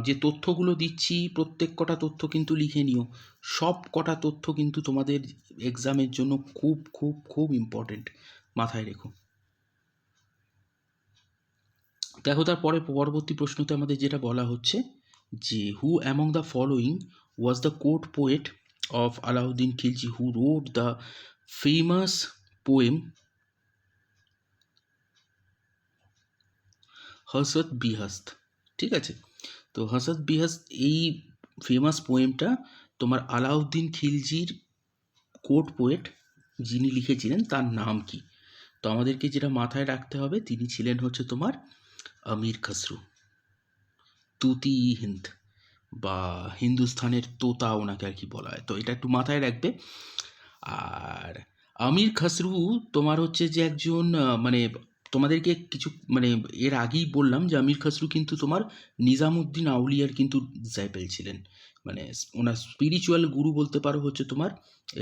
যে তথ্যগুলো দিচ্ছি প্রত্যেক কটা তথ্য কিন্তু লিখে নিও, সব কটা তথ্য কিন্তু তোমাদের এক্সামের জন্য খুব খুব খুব ইম্পর্টেন্ট, মাথায় রেখো। দেখো, তারপরে পরবর্তী প্রশ্নতে আমাদের যেটা বলা হচ্ছে যে who among the following was the court poet of Alauddin Khilji who wrote the famous poem Hasht Bihisht. ঠিক আছে, তো হসত বিহস্ত এই ফেমাস পোয়েমটা তোমার আলাউদ্দিন খিলজির কোর্ট পোয়েট যিনি লিখেছিলেন তার নাম কি? তো আমাদেরকে যেটা মাথায় রাখতে হবে, তিনি ছিলেন হচ্ছে তোমার আমির খসরু, তুতি হিন্দ বা হিন্দুস্থানের তোতা ওনাকে আর কি বলা হয়, তো এটা একটু মাথায় রাখবে। আর আমির খসরু তোমার হচ্ছে যে একজন মানে তোমাদেরকে কিছু মানে এর আগেই বললাম যে আমির খসরু কিন্তু তোমার নিজামুদ্দিন আউলিয়ার কিন্তু ডিসাইপল ছিলেন, মানে ওনার স্পিরিচুয়াল গুরু বলতে পারো হচ্ছে তোমার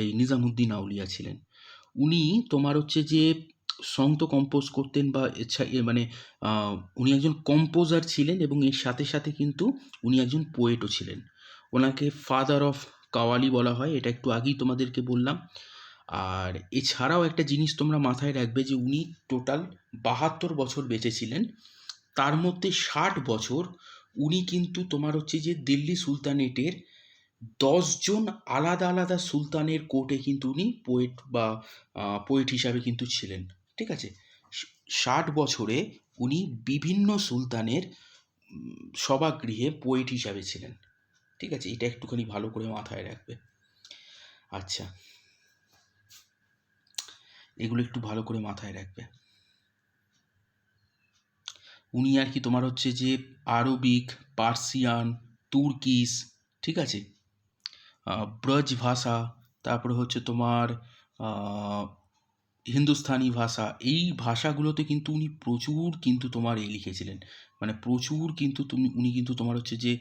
এই নিজামুদ্দিন আউলিয়া ছিলেন। উনি তোমার হচ্ছে যে সং তো কম্পোজ করতেন বা মানে উনি একজন কম্পোজার ছিলেন এবং এর সাথে সাথে কিন্তু উনি একজন পোয়েটও ছিলেন। ওনাকে ফাদার অফ কাওয়ালি বলা হয়, এটা একটু আগেই তোমাদেরকে বললাম। আর এছাড়াও একটা জিনিস তোমরা মাথায় রাখবে যে উনি টোটাল 72 বছর বেঁচে ছিলেন, তার মধ্যে 60 বছর উনি কিন্তু তোমার হচ্ছে যে দিল্লি সুলতানেটের 10 জন আলাদা আলাদা সুলতানের কোর্টে কিন্তু উনি পোয়েট বা পোয়েট হিসাবে কিন্তু ছিলেন। ঠিক আছে, 60 বছরে উনি বিভিন্ন সুলতানের সভাগৃহে পোয়েট হিসাবে ছিলেন। ঠিক আছে, এটা একটুখানি ভালো করে মাথায় রাখবে। আচ্ছা, এগুলো একটু ভালো করে মাথায় রাখবে। উনি আর কি তোমার হচ্ছে যে আরবিক, পার্সিয়ান, তুর্কিশ, ঠিক আছে, ব্রজ ভাষা, তারপরে হচ্ছে তোমার হিন্দুস্তানি ভাষা, এই ভাষাগুলোতে কিন্তু উনি প্রচুর কিন্তু তোমার লিখেছিলেন, মানে প্রচুর কিন্তু উনি কিন্তু তোমার হচ্ছে যে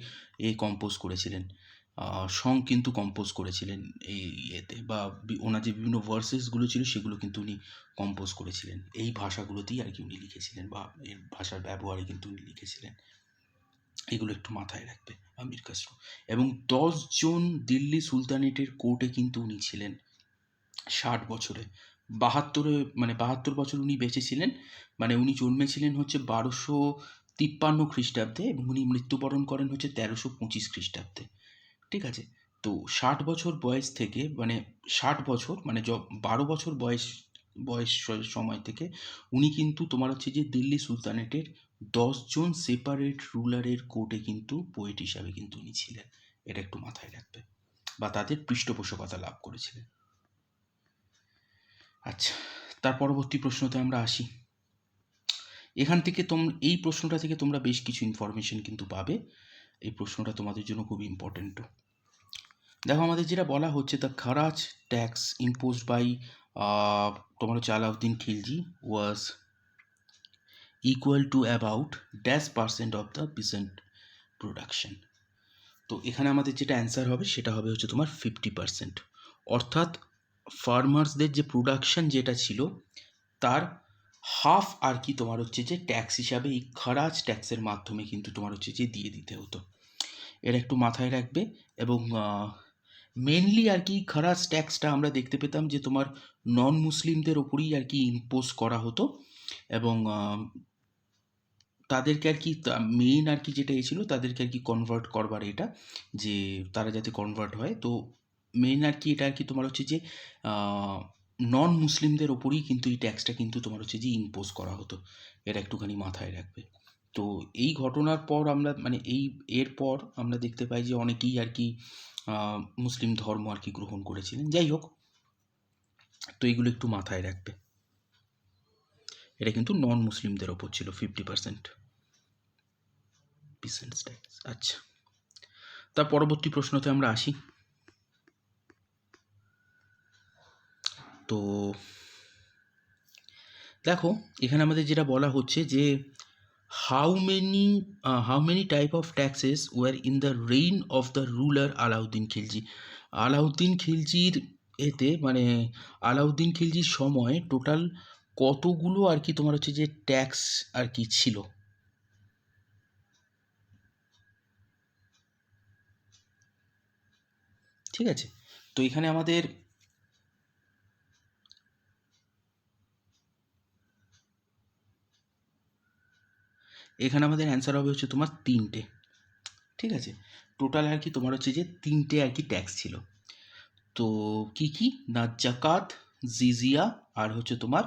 কম্পোজ করেছিলেন, সং কিন্তু কম্পোজ করেছিলেন এই ইয়েতে, বা ওনার যে বিভিন্ন ভার্সেসগুলো ছিল সেগুলো কিন্তু উনি কম্পোজ করেছিলেন এই ভাষাগুলোতেই আর কি উনি লিখেছিলেন, বা এর ভাষার ব্যবহারে কিন্তু উনি লিখেছিলেন। এগুলো একটু মাথায় রাখবে আমির খসরু। এবং 10 জন দিল্লি সুলতানেটের কোর্টে কিন্তু উনি ছিলেন 60 বছরে। 72 বছর উনি বেঁচে ছিলেন, মানে উনি জন্মেছিলেন হচ্ছে 1253 খ্রিস্টাব্দে এবং উনি মৃত্যুবরণ করেন হচ্ছে 1325 খ্রিস্টাব্দে। ঠিক আছে, তো 60 বছর বয়স থেকে মানে 60 বছর মানে 12 বছর বয়স সময় থেকে উনি কিন্তু তোমার হচ্ছে যে দিল্লি সুলতানেটের 10 জন সেপারেট রুলারের কোর্টে কিন্তু পোয়েট হিসাবে কিন্তু উনি ছিলেন, এটা একটু মাথায় রাখবে, বা তাদের পৃষ্ঠপোষকতা লাভ করেছিলেন। আচ্ছা, তার পরবর্তী প্রশ্নতে আমরা আসি। এখান থেকে এই প্রশ্নটা থেকে তোমরা বেশ কিছু ইনফরমেশন কিন্তু পাবে, এই প্রশ্নটা তোমাদের জন্য খুব ইম্পর্টেন্টও। দেখো, আমাদের যেটা বলা হচ্ছে দ্য খারাজ ট্যাক্স ইম্পোজড বাই তোমার হচ্ছে আলাউদ্দিন খিলজি ওয়াজ equal to about -% of the পিসেন্ট production. তো এখানে আমাদের যেটা অ্যান্সার হবে সেটা হবে হচ্ছে তোমার 50%, অর্থাৎ ফার্মার্সদের যে প্রোডাকশন যেটা ছিল তার হাফ আর কি তোমার হচ্ছে যে ট্যাক্স হিসাবে এই খারাজ ট্যাক্সের মাধ্যমে কিন্তু তোমার হচ্ছে যে দিয়ে দিতে হতো, এটা একটু মাথায় রাখবে। এবং মেনলি আর কি খারাজ ট্যাক্সটা আমরা দেখতে পেতাম যে তোমার নন মুসলিমদের ওপরেই আর কি ইম্পোজ করা হতো, এবং তাদেরকে আর কি মেইন আর কি যেটা ছিল তাদেরকে আর কি কনভার্ট করবার, এটা যে তারা যাতে কনভার্ট হয়, তো মেইন আর কি এটা আর কি তোমার হচ্ছে যে নন মুসলিমদের ওপরেই কিন্তু এই ট্যাক্সটা কিন্তু তোমার হচ্ছে যে ইম্পোজ করা হতো, এটা একটুখানি মাথায় রাখবে। তো এই ঘটনার পর আমরা মানে এরপর আমরা দেখতে পাই যে অনেকেই আর কি মুসলিম ধর্ম আর কি গ্রহণ করেছিলেন। যাই হোক, তো এইগুলো একটু মাথায় রাখবে। এটা কিন্তু নন মুসলিমদের ওপর ছিল 50% বিজনেস ট্যাক্স। আচ্ছা, তার পরবর্তী প্রশ্নতে আমরা আসি। তো দেখো, এখানে আমাদের যেটা বলা হচ্ছে যে how many type of taxes were in the reign of the ruler Alauddin Khilji. Alauddin খিলজির এতে মানে আলাউদ্দিন খিলজির সময় টোটাল কতগুলো আর কি তোমার হচ্ছে যে ট্যাক্স আর কি ছিল। ঠিক আছে, তো এখানে আমাদের অ্যান্সার হবে হচ্ছে তোমার 3টে। ঠিক আছে, টোটাল আর কি তোমার হচ্ছে যে 3টে আর কি ট্যাক্স ছিল। তো কি কি না, জাকাত, জিজিয়া আর হচ্ছে তোমার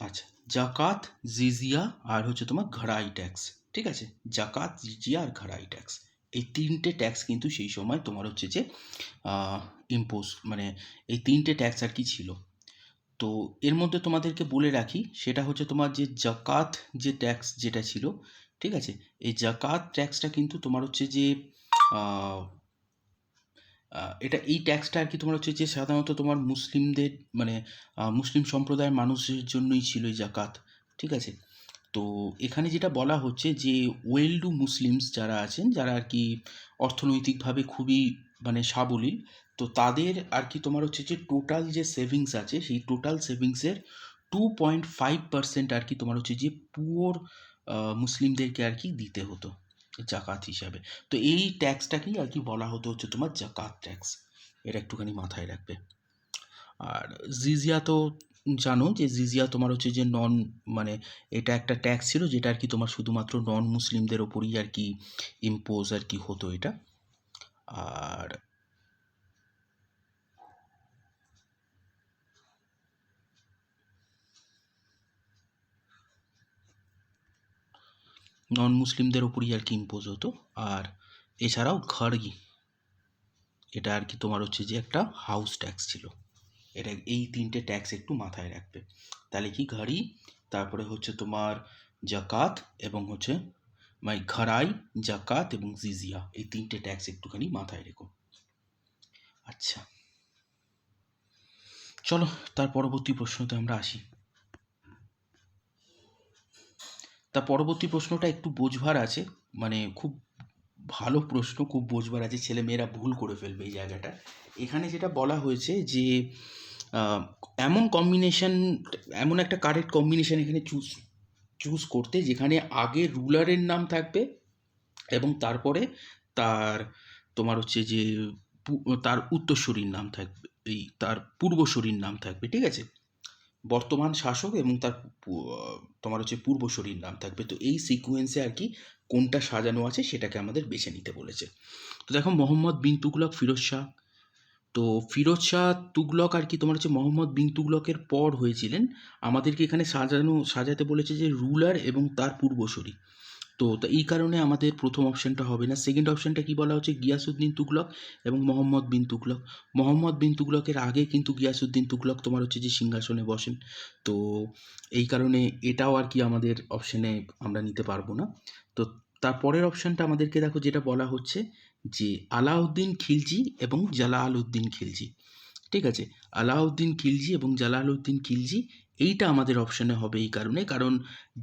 আচ্ছা, জাকাত, জিজিয়া আর হচ্ছে তোমার ঘরাই ট্যাক্স। ঠিক আছে, জাকাত, জিজিয়া আর ঘরাই ট্যাক্স, এই 3টে ট্যাক্স কিন্তু সেই সময় তোমার হচ্ছে যে ইম্পোজ মানে এই 3টে ট্যাক্স আর কি ছিল। তো এর মধ্যে তোমাদেরকে বলে রাখি, সেটা হচ্ছে তোমার যে জাকাত যে ট্যাক্স যেটা ছিল, ঠিক আছে, এই জাকাত ট্যাক্সটা কিন্তু তোমার হচ্ছে যে এই ট্যাক্সটা আর কি তোমার হচ্ছে যে সাধারণত তোমার মুসলিমদের মানে মুসলিম সম্প্রদায়ের মানুষের জন্যই ছিল এই জাকাত। ঠিক আছে, তো এখানে যেটা বলা হচ্ছে যে ওয়েল ডু মুসলিমস যারা আছেন, যারা আর কি অর্থনৈতিকভাবে খুবই মানে সাবলীল, তো তাদের আর কি তোমার হচ্ছে যে টোটাল যে সেভিংস আছে, সেই টোটাল সেভিংসের 2.5% আর কি তোমার হচ্ছে যে পুয়োর মুসলিমদেরকে আর কি দিতে হতো জাকাত হিসাবে। তো এই ট্যাক্সটাকেই আর কি বলা হতো হচ্ছে তোমার জাকাত ট্যাক্স। এটা একটুখানি মাথায় রাখবে। আর জিজিয়া তো জানো যে জিজিয়া তোমার হচ্ছে যে মানে এটা একটা ট্যাক্স ছিল যেটা আর কি তোমার শুধুমাত্র নন মুসলিমদের ওপরই আর কি ইম্পোজ আর কি হতো এটা। আর নন মুসলিমদের ওপরই আর কি ইম্পোজ হতো। আর এছাড়াও ঘরগি, এটা আর কি তোমার হচ্ছে যে একটা হাউস ট্যাক্স ছিল। এটা এই 3টে ট্যাক্স একটু মাথায় রাখবে। তাহলে কি ঘাড়ি, তারপরে হচ্ছে তোমার জাকাত এবং হচ্ছে ঘরাই, জাকাত এবং জিজিয়া, এই 3টে ট্যাক্স একটুখানি মাথায় রেখো। আচ্ছা, চলো তার পরবর্তী প্রশ্নতে আমরা আসি। তার পরবর্তী প্রশ্নটা একটু বোঝবার আছে, মানে খুব ভালো প্রশ্ন, খুব বোঝবার আছে, ছেলে মেয়েরা ভুল করে ফেলবে এই জায়গাটা। এখানে যেটা বলা হয়েছে যে এমন কম্বিনেশন, এমন একটা কারেক্ট কম্বিনেশন এখানে চুজ করতে যেখানে আগে রুলারের নাম থাকবে এবং তারপরে তার তোমার হচ্ছে যে তার উত্তরসূরির নাম থাকবে, তার পূর্বসূরির নাম থাকবে। ঠিক আছে, বর্তমান শাসক এবং তার তোমার হচ্ছে পূর্বসূরির নাম থাকবে। তো এই সিকোয়েন্সে আর কি কোনটা সাজানো আছে সেটাকে আমাদের বেছে নিতে বলেছে। তো দেখো, মোহাম্মদ বিন তুগলক, ফিরোজ শাহ। তো ফিরোজ শাহ তুগলক আর কি তোমার হচ্ছে মোহাম্মদ বিন তুগলকের পর হয়েছিলেন। আমাদেরকে এখানে সাজাতে বলেছে যে রুলার এবং তার পূর্বসূরি। তো এই কারণে আমাদের প্রথম অপশানটা হবে না। সেকেন্ড অপশানটা কি বলা হচ্ছে, গিয়াসউদ্দিন তুগলক এবং মোহাম্মদ বিন তুগলক। মোহাম্মদ বিন তুগলকের আগে কিন্তু গিয়াসউদ্দিন তুগলক তোমার হচ্ছে যে সিংহাসনে বসেন। তো এই কারণে এটাও আর কি আমাদের অপশানে আমরা নিতে পারবো না। তো তারপরের অপশানটা আমাদেরকে দেখো যেটা বলা হচ্ছে যে আলাউদ্দিন খিলজি এবং জালালউদ্দিন খিলজি। ঠিক আছে, আলাউদ্দিন খিলজি এবং জালালউদ্দিন খিলজি, এইটা আমাদের অপশানে হবে এই কারণে, কারণ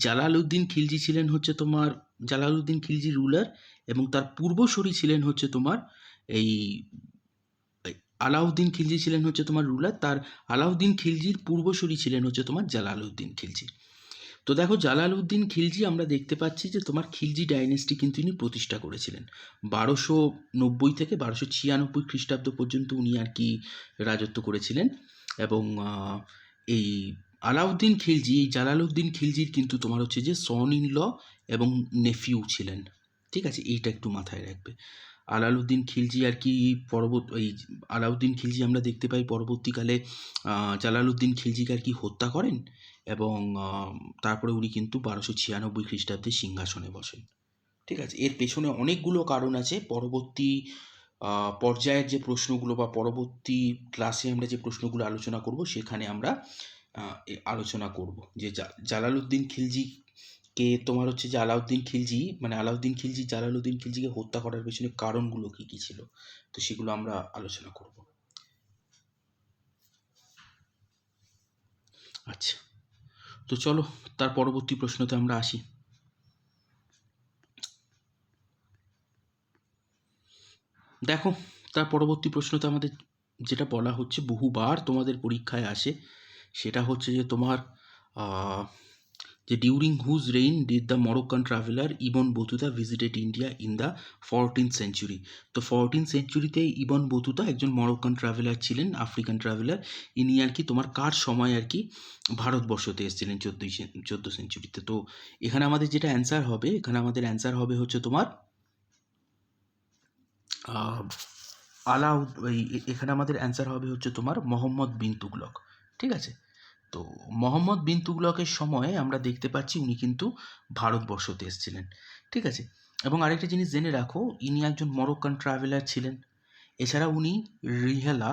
জালালউদ্দিন খিলজি ছিলেন হচ্ছে তোমার জালালউদ্দিন খিলজি রুলার এবং তার পূর্বসূরি ছিলেন হচ্ছে তোমার এই আলাউদ্দিন খিলজি ছিলেন হচ্ছে তোমার রুলার, তার আলাউদ্দিন খিলজির পূর্বসূরি ছিলেন হচ্ছে তোমার জালালউদ্দিন খিলজি। তো দেখো, জালালউদ্দিন খিলজি আমরা দেখতে পাচ্ছি যে তোমার খিলজি ডাইনেস্টি কিন্তু ইনি প্রতিষ্ঠা করেছিলেন 1290 থেকে 1296 খ্রিস্টাব্দ পর্যন্ত উনি আর কি রাজত্ব করেছিলেন। এবং এই আলাউদ্দিন খিলজি, এই জালালউদ্দিন খিলজির কিন্তু তোমার হচ্ছে যে সন ইন ল এবং নেফিউ ছিলেন। ঠিক আছে, এইটা একটু মাথায় রাখবে। আলাউদ্দিন খিলজি আর কি এই আলাউদ্দিন খিলজি আমরা দেখতে পাই পরবর্তীকালে জালালউদ্দিন খিলজিকে আর কি হত্যা করেন, এবং তারপরে উনি কিন্তু 1296 খ্রিস্টাব্দে সিংহাসনে বসেন। ঠিক আছে, এর পেছনে অনেকগুলো কারণ আছে। পরবর্তী পর্যায়ের যে প্রশ্নগুলো বা পরবর্তী ক্লাসে আমরা যে প্রশ্নগুলো আলোচনা করব সেখানে আমরা আলোচনা করব যে জালালউদ্দিন খিলজিকে তোমার হচ্ছে যে আলাউদ্দিন খিলজি মানে আলাউদ্দিন খিলজি জালালউদ্দিন খিলজিকে হত্যা করার পেছনে কারণগুলো কী কী ছিল, তো সেগুলো আমরা আলোচনা করব। আচ্ছা, তো চলো তার পরবর্তী প্রশ্নতে আমরা আসি। দেখো, তার পরবর্তী প্রশ্নতে আমাদের যেটা বলা হচ্ছে, বহুবার তোমাদের পরীক্ষায় আসে, সেটা হচ্ছে যে তোমার যে during whose reign did the Moroccan traveller Ibn Battuta visited India in the 14th century. তো 14th সেঞ্চুরিতে ইবন বতুতা একজন মরক্কান ট্রাভেলার ছিলেন, আফ্রিকান ট্রাভেলার। ইনি আর কি তোমার কার সময় আর কি ভারতবর্ষতে এসেছিলেন 14 সেঞ্চুরিতে। তো এখানে আমাদের যেটা অ্যান্সার হবে, এখানে আমাদের অ্যান্সার হবে হচ্ছে তোমার এখানে আমাদের অ্যান্সার হবে হচ্ছে তোমার মোহাম্মদ বিন তুগলক। ঠিক আছে, তো মোহাম্মদ বিন তুগলকের সময়ে আমরা দেখতে পাচ্ছি উনি কিন্তু ভারতবর্ষতে এসেছিলেন। ঠিক আছে, এবং আরেকটা জিনিস জেনে রাখো, ইনি একজন মরক্কান ট্রাভেলার ছিলেন। এছাড়া উনি রিহেলা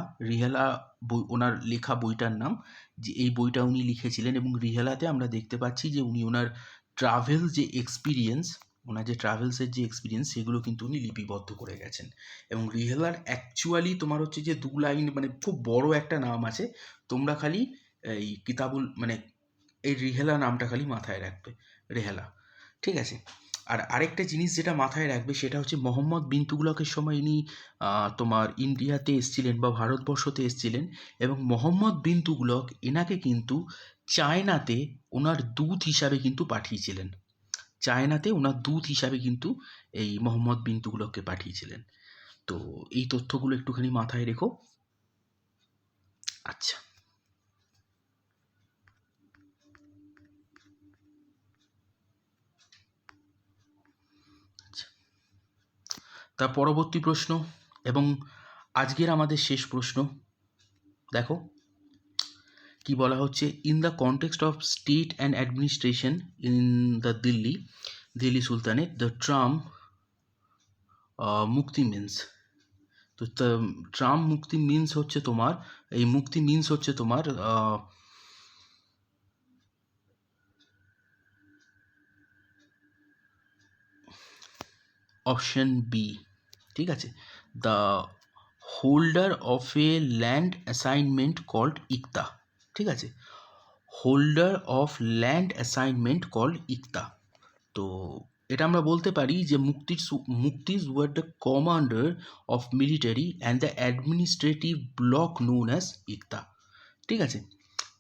বই, ওনার লেখা বইটার নাম, যে এই বইটা উনি লিখেছিলেন, এবং রিহেলাতে আমরা দেখতে পাচ্ছি যে উনি ওনার ট্রাভেলসের যে এক্সপিরিয়েন্স সেগুলো কিন্তু উনি লিপিবদ্ধ করে গেছেন। এবং রিহেলার অ্যাকচুয়ালি তোমার হচ্ছে যে 2 লাইন মানে খুব বড় একটা নাম আছে, তোমরা খালি এই কিতাবুল মানে এই রিহেলা নামটা খালি মাথায় রাখবে, রেহেলা। ঠিক আছে, আর আরেকটা জিনিস যেটা মাথায় রাখবে সেটা হচ্ছে মোহাম্মদ বিন তুগলকের সময় ইনি তোমার ইন্ডিয়াতে এসেছিলেন বা ভারতবর্ষতে এসেছিলেন, এবং মোহাম্মদ বিন তুগলক এনাকে কিন্তু চায়নাতে ওনার দূত হিসাবে কিন্তু পাঠিয়েছিলেন। চায়নাতে ওনার দূত হিসাবে কিন্তু এই মোহাম্মদ বিন তুগলককে পাঠিয়েছিলেন। তো এই তথ্যগুলো একটুখানি মাথায় রেখো। আচ্ছা, তার পরবর্তী প্রশ্ন এবং আজকের আমাদের শেষ প্রশ্ন, দেখো কি বলা হচ্ছে, in the context of state and administration in the Delhi sultanate the term muqti means. তো ট্রাম মুক্তি মিন্স হচ্ছে তোমার অপশন বি। ঠিক আছে, the holder of a land assignment called iqta. ঠিক আছে, holder of land assignment called iqta. তো এটা আমরা বলতে পারি যে muqtis were the commander of military and the administrative block known as iqta. ঠিক আছে,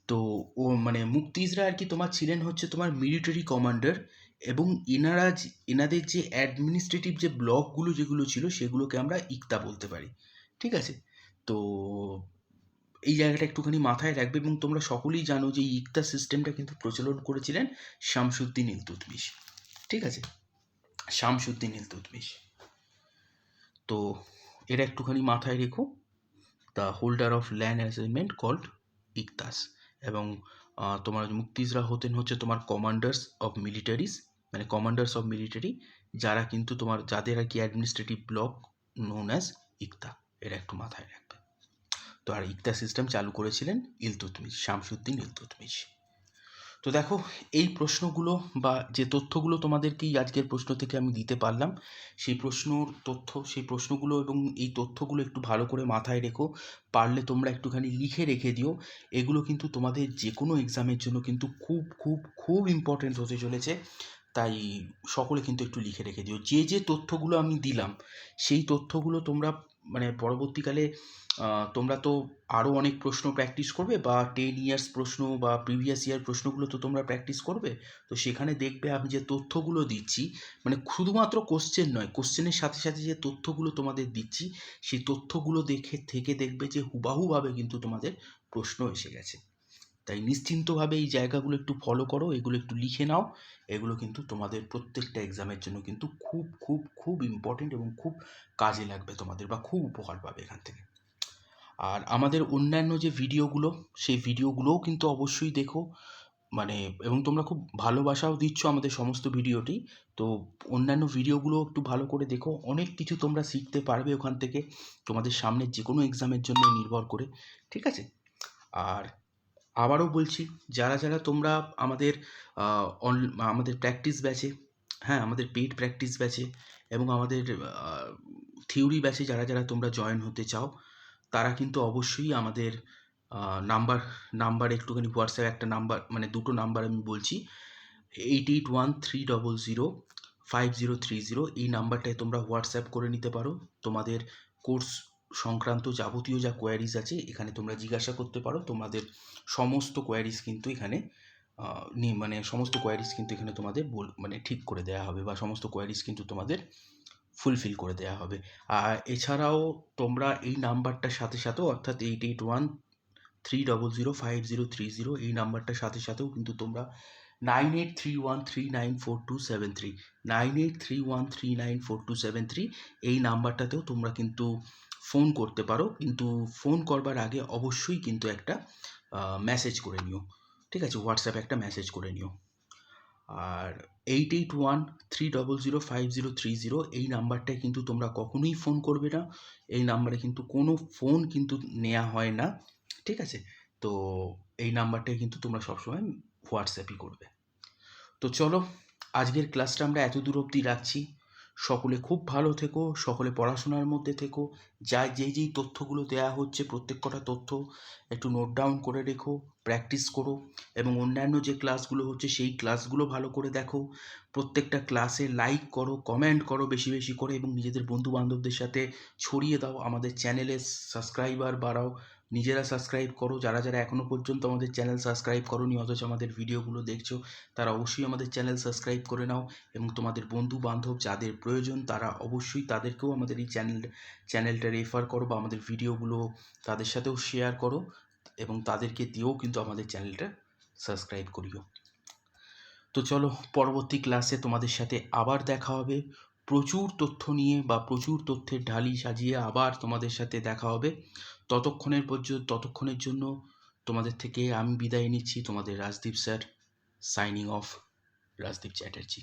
তো ও মানে মুক্তিজরা আর কি তোমার ছিলেন হচ্ছে তোমার মিলিটারি কমান্ডার, এবং এনাদের যে অ্যাডমিনিস্ট্রেটিভ যে ব্লকগুলো যেগুলো ছিল সেগুলোকে আমরা ইকতা বলতে পারি। ঠিক আছে, তো এই জায়গাটা একটুখানি মাথায় রাখবে, এবং তোমরা সকলেই জানো যে ইকতা সিস্টেমটা কিন্তু প্রচলন করেছিলেন শামসুদ্দিন ইলতুৎমিশ। ঠিক আছে, শামসুদ্দিন ইলতুৎমিশ। তো এটা একটুখানি মাথায় রেখো, the holder of land assignment called iqtas. এবং তোমার মুক্তিজরা হতেন হচ্ছে তোমার কমান্ডার্স অফ মিলিটারি, যারা কিন্তু তোমার যাদের আর কি অ্যাডমিনিস্ট্রেটিভ ব্লক নোন অ্যাজ ইকতা। এটা একটু মাথায় রাখবে। তো আর ইকতা সিস্টেম চালু করেছিলেন শামসুদ্দিন ইলতুৎমিশ। তো দেখো, এই প্রশ্নগুলো বা যে তথ্যগুলো তোমাদেরকেই আজকের প্রশ্ন থেকে আমি দিতে পারলাম, সেই প্রশ্নগুলো এবং এই তথ্যগুলো একটু ভালো করে মাথায় রেখো। পারলে তোমরা একটুখানি লিখে রেখে দিও। এগুলো কিন্তু তোমাদের যে কোনো এক্সামের জন্য কিন্তু খুব খুব খুব ইম্পর্টেন্ট হতে চলেছে। তাই সকলে কিন্তু একটু লিখে রেখে দিও। যে তথ্যগুলো আমি দিলাম সেই তথ্যগুলো তোমরা মানে পরবর্তীকালে তোমরা তো আরও অনেক প্রশ্ন প্র্যাকটিস করবে, বা 10 ইয়ার্স প্রশ্ন বা প্রিভিয়াস ইয়ার প্রশ্নগুলো তো তোমরা প্র্যাকটিস করবে। তো সেখানে দেখবে আমি যে তথ্যগুলো দিচ্ছি, মানে শুধুমাত্র কোশ্চেন নয়, কোশ্চেনের সাথে সাথে যে তথ্যগুলো তোমাদের দিচ্ছি সেই তথ্যগুলো দেখবে যে হুবাহুভাবে কিন্তু তোমাদের প্রশ্ন এসে গেছে। তাই নিশ্চিন্তভাবে এই জায়গাগুলো একটু ফলো করো, এগুলো একটু লিখে নাও। এগুলো কিন্তু তোমাদের প্রত্যেকটা এক্সামের জন্য কিন্তু খুব খুব খুব ইম্পর্টেন্ট এবং খুব কাজে লাগবে তোমাদের, বা খুব উপকার পাবে এখান থেকে। আর আমাদের অন্যান্য যে ভিডিওগুলো, সেই ভিডিওগুলোও কিন্তু অবশ্যই দেখো, মানে এবং তোমরা খুব ভালোবাসাও দিচ্ছ আমাদের সমস্ত ভিডিওটি। তো অন্যান্য ভিডিওগুলো একটু ভালো করে দেখো, অনেক কিছু তোমরা শিখতে পারবে ওখান থেকে, তোমাদের সামনের যে কোনো এক্সামের জন্য নির্ভর করে, ঠিক আছে? আর আবারও বলছি, যারা যারা তোমরা আমাদের আমাদের প্র্যাকটিস ব্যাচে, হ্যাঁ আমাদের পেইড প্র্যাকটিস ব্যাচে এবং আমাদের থিওরি ব্যাচে যারা যারা তোমরা জয়েন হতে চাও, তারা কিন্তু অবশ্যই আমাদের নাম্বার একটুখানি হোয়াটসঅ্যাপে একটা নাম্বার, মানে দুটো নাম্বার আমি বলছি, 8813005030, এই নাম্বারটায় তোমরা হোয়াটসঅ্যাপ করে নিতে পারো। তোমাদের কোর্স সংক্রান্ত যাবতীয় যা কোয়ারিজ আছে এখানে তোমরা জিজ্ঞাসা করতে পারো। তোমাদের সমস্ত কোয়ারিজ কিন্তু এখানে মানে সমস্ত কোয়ারিজ কিন্তু এখানে তোমাদের মানে ঠিক করে দেওয়া হবে, বা সমস্ত কোয়ারিজ কিন্তু তোমাদের ফুলফিল করে দেওয়া হবে। আর এছাড়াও তোমরা এই নাম্বারটার সাথে সাথেও, অর্থাৎ 8813005030, এই নাম্বারটার সাথে সাথেও কিন্তু তোমরা 9831394273, 9831394273, এই নাম্বারটাতেও তোমরা কিন্তু ফোন করতে পারো। কিন্তু ফোন করবার আগে অবশ্যই কিন্তু একটা মেসেজ করে নিও, ঠিক আছে? হোয়াটসঅ্যাপে একটা মেসেজ করে নিও। আর 8813005030, এই নাম্বারটায় কিন্তু তোমরা কখনোই ফোন করবে না। এই নাম্বারে কিন্তু কোনো ফোন কিন্তু নেওয়া হয় না, ঠিক আছে? তো এই নাম্বারটায় কিন্তু তোমরা সবসময় হোয়াটসঅ্যাপই করবে। তো চলো, আজকের ক্লাসটা আমরা এত দূর অবধি রাখছি। সকলে খুব ভালো থেকো, সকলে পড়াশোনার মধ্যে থেকো। যেই তথ্যগুলো দেওয়া হচ্ছে প্রত্যেক কটা তথ্য একটু নোট ডাউন করে রেখো, প্র্যাকটিস করো, এবং অন্যান্য যে ক্লাসগুলো হচ্ছে সেই ক্লাসগুলো ভালো করে দেখো। প্রত্যেকটা ক্লাসে লাইক করো, কমেন্ট করো বেশি বেশি করে, এবং নিজেদের বন্ধু বান্ধবদের সাথে ছড়িয়ে দাও। আমাদের চ্যানেলে সাবস্ক্রাইবার বাড়াও, নিজেরা সাবস্ক্রাইব করো। যারা যারা এখনও পর্যন্ত আমাদের চ্যানেল সাবস্ক্রাইব করোনি অথচ আমাদের ভিডিওগুলো দেখছো, তারা অবশ্যই আমাদের চ্যানেল সাবস্ক্রাইব করে নাও, এবং তোমাদের বন্ধু বান্ধব যাদের প্রয়োজন তারা অবশ্যই তাদেরকেও আমাদের এই চ্যানেলটা রেফার করো, বা আমাদের ভিডিওগুলো তাদের সাথেও শেয়ার করো, এবং তাদেরকে দিয়েও কিন্তু আমাদের চ্যানেলটা সাবস্ক্রাইব করিও। তো চলো, পরবর্তী ক্লাসে তোমাদের সাথে আবার দেখা হবে প্রচুর তথ্য নিয়ে, বা প্রচুর তথ্যের ঢালি সাজিয়ে আবার তোমাদের সাথে দেখা হবে। ততক্ষণের জন্য তোমাদের থেকে আমি বিদায় নিচ্ছি, তোমাদের Rajdeep sir. Signing off, Rajdeep Chatterjee.